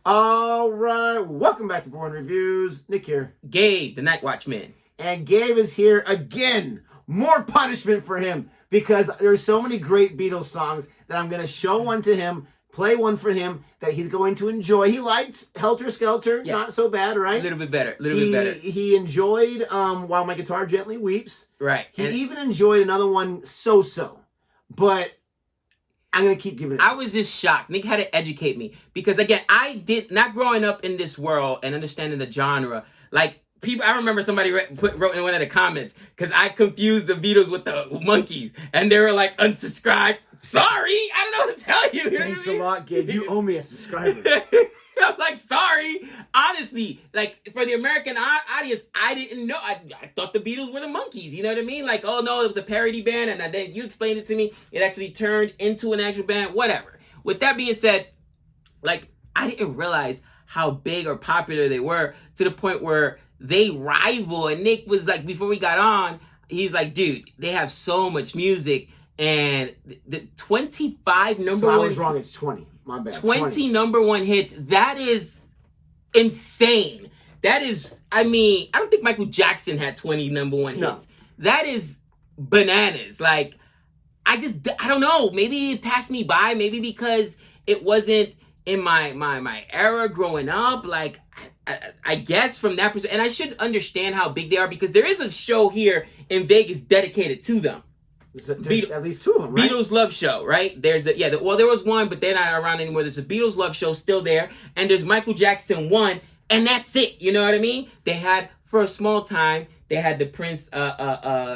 All right, welcome back to Boring Reviews. Nick here. Gabe, the Night Watchman. And Gabe is here again. More punishment for him because there's so many great Beatles songs that I'm going to show one to him, play one for him that he's going to enjoy. He liked Helter Skelter, not so bad, right? A little bit better, bit better. He enjoyed While My Guitar Gently Weeps. Right. He even enjoyed another one, So-So. But I'm going to keep giving it. I was just shocked. Nick had to educate me. Because, again, I did not growing up in this world and understanding the genre. Like, people, I remember somebody wrote in one of the comments because I confused the Beatles with the Monkeys. And they were like, unsubscribed. Sorry. I don't know what to tell you. Thanks a lot, Gabe. You owe me a subscriber. I'm like, sorry. Honestly, like, for the American audience, I didn't know. I thought the Beatles were the Monkeys. You know what I mean? Like, oh, no, it was a parody band. And then you explained it to me. It actually turned into an actual band. Whatever. With that being said, like, I didn't realize how big or popular they were to the point where they rival. And Nick was like, before we got on, he's like, dude, they have so much music. And the 25 number one... So I was wrong. It's 20. My bad. 20 number one hits. That is insane. That is, I mean, I don't think Michael Jackson had 20 number one hits. That is bananas. Like, I don't know. Maybe it passed me by. Maybe because it wasn't in my era growing up. Like, I guess from that perspective. And I should understand how big they are because there is a show here in Vegas dedicated to them. There's at least two of them, right? Beatles Love Show, right? There's there was one, but they're not around anymore. There's a Beatles Love Show still there, and there's Michael Jackson 1, and that's it. You know what I mean? They had, for a small time, they had the Prince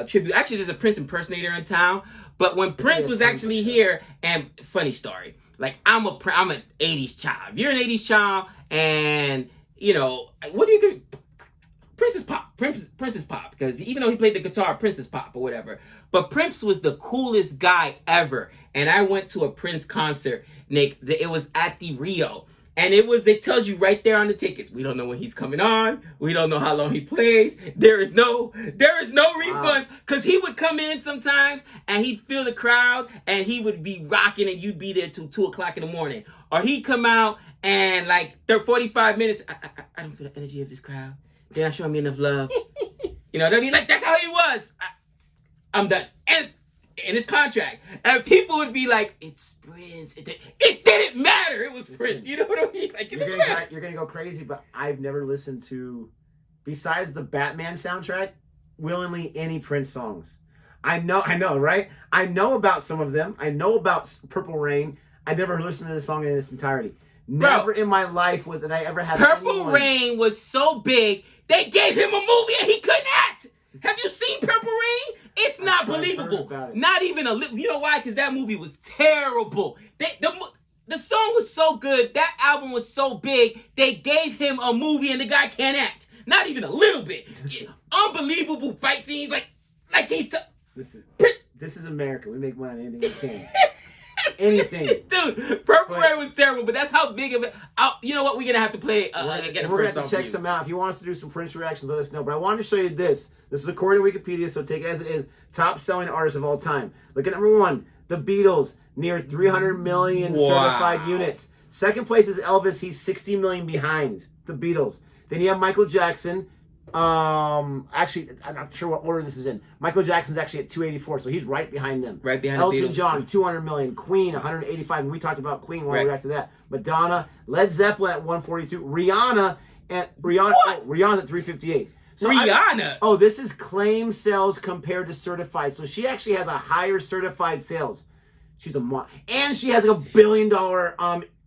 tribute. Actually, there's a Prince impersonator in town, but when Prince was actually here, and funny story, like I'm an 80s child. If you're an 80s child, and you know, what do you get? Prince is pop, because even though he played the guitar, Prince is pop or whatever. But Prince was the coolest guy ever. And I went to a Prince concert, Nick. It was at the Rio. And it tells you right there on the tickets. We don't know when he's coming on. We don't know how long he plays. There is no refunds. Because he would come in sometimes and he'd feel the crowd and he would be rocking and you'd be there till 2 o'clock in the morning. Or he'd come out and like 45 minutes, I don't feel the energy of this crowd. They're not showing me enough love. You know what I mean? Like, that's how he was. I'm done. And in his contract. And people would be like, it's Prince. It didn't matter. It was Prince. You know what I mean? Like, you're going to go crazy, but I've never listened to, besides the Batman soundtrack, willingly any Prince songs. I know, right? I know about some of them. I know about Purple Rain. I never listened to the song in its entirety. Never in my life was that I ever had Purple Rain was so big, they gave him a movie and he couldn't act. Have you seen Purple Rain? It's not believable. Not even a little. You know why? Because that movie was terrible. The song was so good. That album was so big. They gave him a movie and the guy can't act. Not even a little bit. Unbelievable fight scenes. Like he's... Listen, this is America. We make money on anything we can. Anything. Dude, Purple Rain was terrible, but that's how big of it. You know what? We're going to have to play again. We're going to have to check some out. If you want us to do some Prince reactions, let us know. But I wanted to show you this. This is according to Wikipedia, so take it as it is. Top selling artists of all time. Look at number 1, the Beatles, near 300 million certified units. Second place is Elvis. He's 60 million behind the Beatles. Then you have Michael Jackson. Actually, I'm not sure what order this is in. Michael Jackson's actually at 284, so he's right behind them. Right behind Elton John, 200 million. Queen, 185. And we talked about Queen when we got to that. Madonna, Led Zeppelin at 142. Rihanna's at 358. So Rihanna? This is claim sales compared to certified. So she actually has a higher certified sales. She's and she has like $1 billion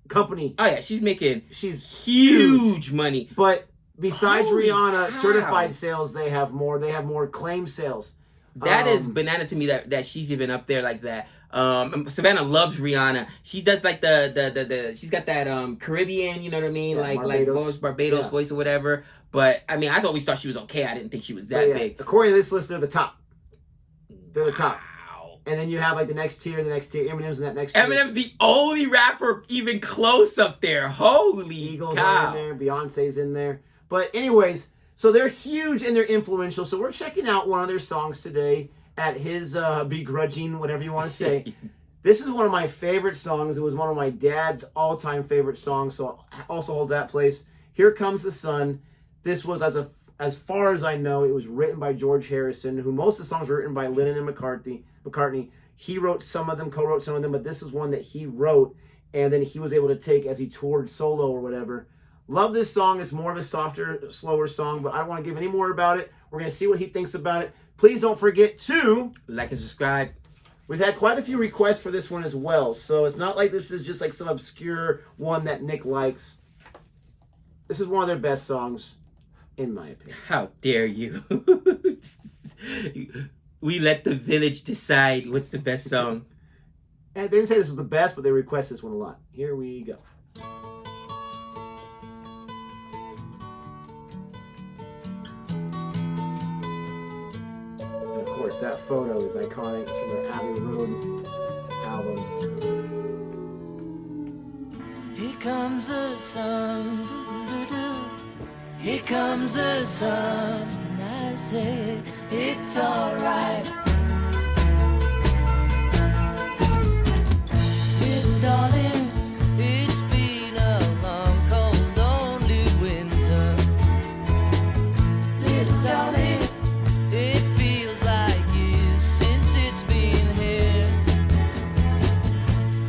company. Oh yeah, she's huge money. But besides Rihanna, certified sales, they have more. They have more claim sales. That is banana to me that she's even up there like that. Savannah loves Rihanna. She does like the she's got that Caribbean, you know what I mean? Barbados voice or whatever. But I mean, I always thought she was okay. I didn't think she was that big. According to this list, they're the top. They're the top. And then you have like the next tier. Eminem's in that next tier. Eminem's the only rapper even close up there. Holy Eagles cow. are in there. Beyonce's in there. But anyways, so they're huge and they're influential. So we're checking out one of their songs today at his begrudging, whatever you want to say. This is one of my favorite songs. It was one of my dad's all-time favorite songs, so it also holds that place. Here Comes the Sun. This was, as far as I know, it was written by George Harrison, who most of the songs were written by Lennon and McCartney. He wrote some of them, co-wrote some of them, but this is one that he wrote, and then he was able to take as he toured solo or whatever. Love this song. It's more of a softer, slower song, but I don't want to give any more about it. We're going to see what he thinks about it. Please don't forget to like and subscribe. We've had quite a few requests for this one as well, so it's not like this is just like some obscure one that Nick likes. This is one of their best songs, in my opinion. How dare you? We let the village decide what's the best song. And they didn't say this was the best, but they request this one a lot. Here we go. And of course, that photo is iconic from their Abbey Road album. Here comes the sun, here comes the sun. I say it's alright. Little darling, it's been a long, cold, lonely winter. Little darling, it feels like years since it's been here.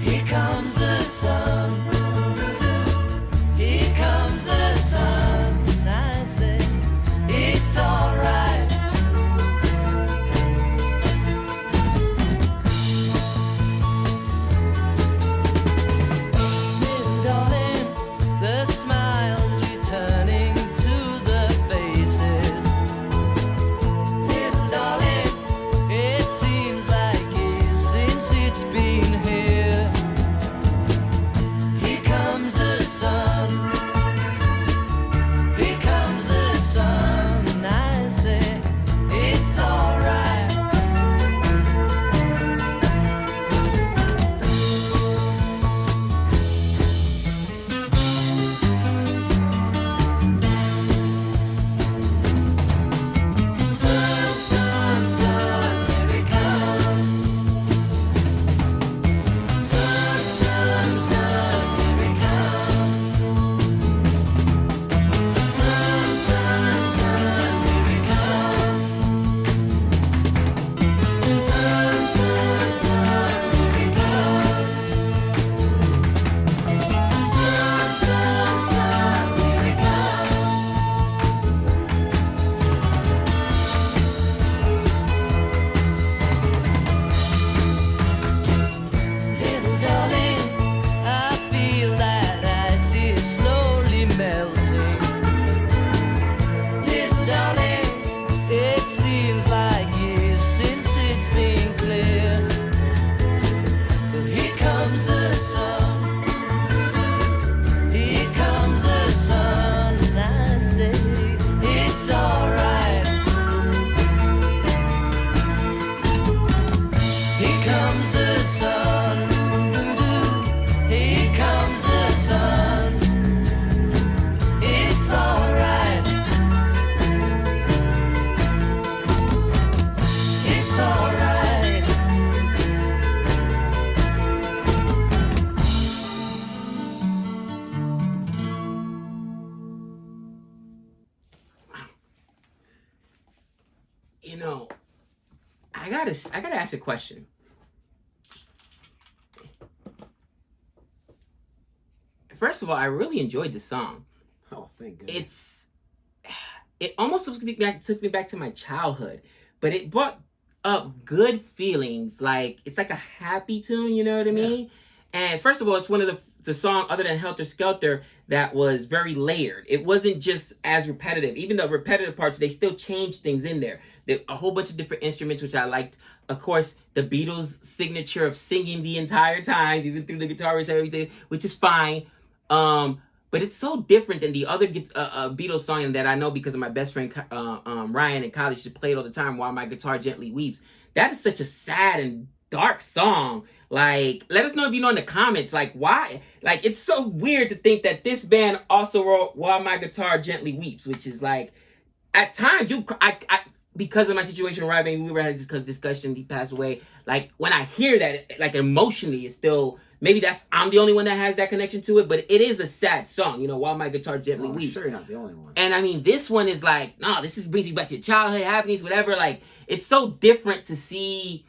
Here comes the sun. Here comes the sun. I say it's alright. You know, I gotta ask a question. First of all, I really enjoyed the song. Oh, thank goodness. It almost took me back to my childhood, but it brought up good feelings. Like, it's like a happy tune, you know what I mean? And first of all, it's one of the song, other than Helter Skelter, that was very layered. It wasn't just as repetitive. Even the repetitive parts, they still changed things in there. There a whole bunch of different instruments, which I liked. Of course, the Beatles' signature of singing the entire time, even through the guitars and everything, which is fine. But it's so different than the other Beatles song that I know because of my best friend Ryan in college. She played all the time, While My Guitar Gently Weeps. That is such a sad and dark song. Like, let us know if you know in the comments, like, why? Like, it's so weird to think that this band also wrote While My Guitar Gently Weeps, which is like, at times, because of my situation, right? We were having this discussion. He passed away. Like when I hear that, like emotionally, it's still maybe I'm the only one that has that connection to it. But it is a sad song, you know. While my guitar gently I'm weeps. sure you're not the only one. And I mean, this one is like, no, this brings you back to your childhood happenings, whatever. Like it's so different to see,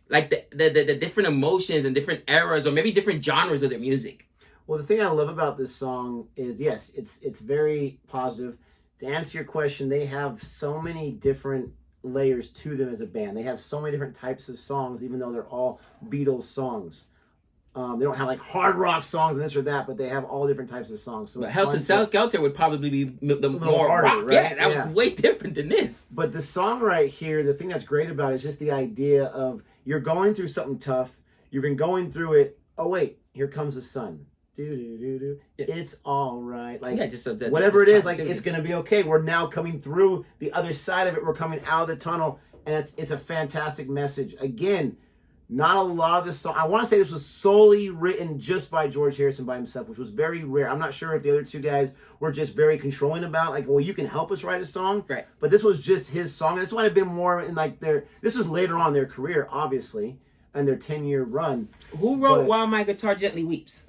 like the different emotions and different eras, or maybe different genres of their music. Well, the thing I love about this song is, yes, it's very positive. To answer your question, they have so many different layers to them as a band. They have so many different types of songs, even though they're all Beatles songs. They don't have like hard rock songs and this or that, but they have all different types of songs. So but House of Skelter would probably be the more harder, rock. Right? Yeah, that was way different than this. But the song right here, the thing that's great about it is just the idea of you're going through something tough. You've been going through it. Oh, wait, here comes the sun. Do. Yeah. It's all right. Like just whatever it is, like it's gonna be okay. We're now coming through the other side of it. We're coming out of the tunnel, and it's a fantastic message. Again, not a lot of this song. I want to say this was solely written just by George Harrison by himself, which was very rare. I'm not sure if the other two guys were just very controlling about, like, well, you can help us write a song, right? But this was just his song. This might have been more in like this was later on in their career, obviously, and their 10-year run. Who wrote "While My Guitar Gently Weeps"?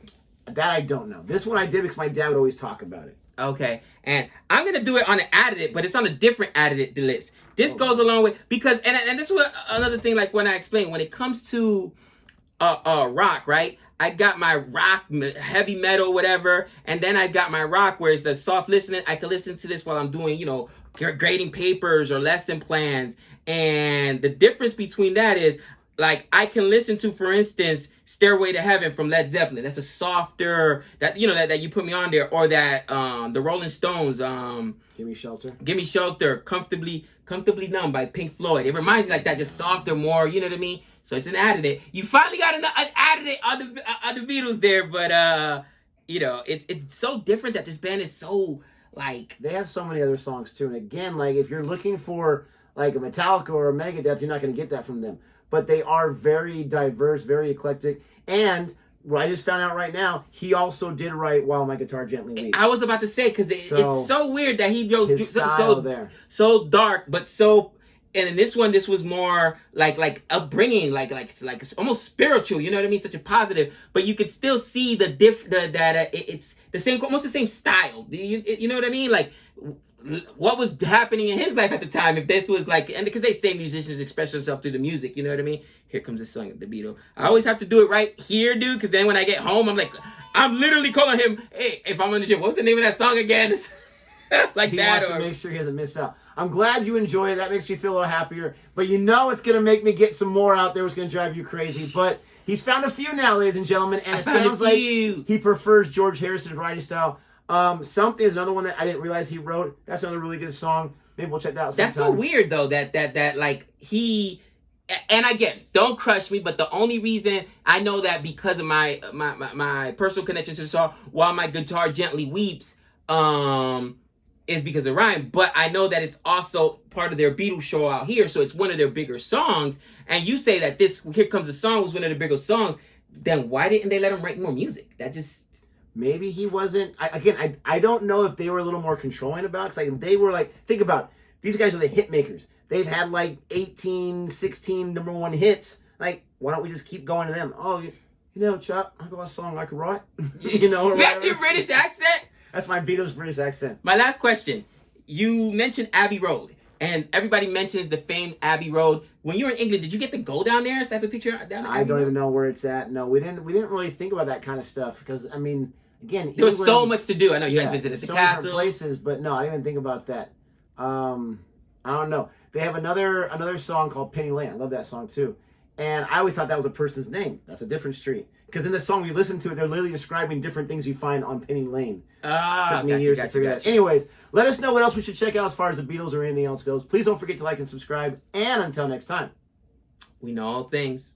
That I don't know. This one I did because my dad would always talk about it. Okay, and I'm gonna do it on an added, but it's on a different added list. This goes along with because and this is another thing. Like when I explain when it comes to rock, right? I got my rock, heavy metal, whatever, and then I got my rock where it's the soft listening. I can listen to this while I'm doing, you know, grading papers or lesson plans. And the difference between that is, like, I can listen to, for instance, Stairway to Heaven from Led Zeppelin. That's a softer, that, you know, that you put me on there. Or that, the Rolling Stones, Give Me Shelter. Give Me Shelter, Comfortably Numb by Pink Floyd. It reminds me like that, just softer, more, you know what I mean? So it's an added. You finally got an added on the Beatles there, but, you know, it's so different that this band is so, like... They have so many other songs, too. And again, like, if you're looking for, like, a Metallica or a Megadeth, you're not going to get that from them. But they are very diverse, very eclectic. And what I just found out right now, he also did write While My Guitar Gently Weeps. I was about to say, because it's so weird that he goes so dark, but so... And in this one, this was more like upbringing, like it's almost spiritual. You know what I mean? Such a positive, but you could still see it's the same, almost the same style. You know what I mean? Like what was happening in his life at the time? If this was like, and because they say musicians express themselves through the music, you know what I mean? Here comes the song of the Beatles. I always have to do it right here, dude, because then when I get home, I'm literally calling him. Hey, if I'm on the gym, what's the name of that song again? It's like he that. Wants to make sure he doesn't miss out. I'm glad you enjoy it. That makes me feel a little happier. But you know it's going to make me get some more out there. It's going to drive you crazy. But he's found a few now, ladies and gentlemen. And it sounds like he prefers George Harrison's writing style. Something is another one that I didn't realize he wrote. That's another really good song. Maybe we'll check that out sometime. That's so weird, though, that like he... And again, don't crush me, but the only reason I know that because of my personal connection to the song, While My Guitar Gently Weeps, is because of Ryan, but I know that it's also part of their Beatles show out here, so it's one of their bigger songs. And you say that this Here Comes the Song was one of the bigger songs, then why didn't they let him write more music? That just... Maybe he wasn't... I don't know if they were a little more controlling about it, because like, they were like... Think about it. These guys are the hit makers. They've had like 18, 16 number one hits. Like, why don't we just keep going to them? Oh, you know, Chop, I got a song I could write. You know, or that's your British accent? That's my Beatles British accent. My last question. You mentioned Abbey Road, and everybody mentions the famed Abbey Road. When you were in England, did you get to go down there and snap a picture down there? I don't even know where it's at. No, we didn't really think about that kind of stuff because, I mean, again, there was so much to do. I know you guys visited the castle, different places, but no, I didn't even think about that. I don't know. They have another song called Penny Lane. I love that song too. And I always thought that was a person's name. That's a different street. Because in the song you listen to it, they're literally describing different things you find on Penny Lane. Took me years to figure that out. Anyways, let us know what else we should check out as far as the Beatles or anything else goes. Please don't forget to like and subscribe. And until next time, we know all things.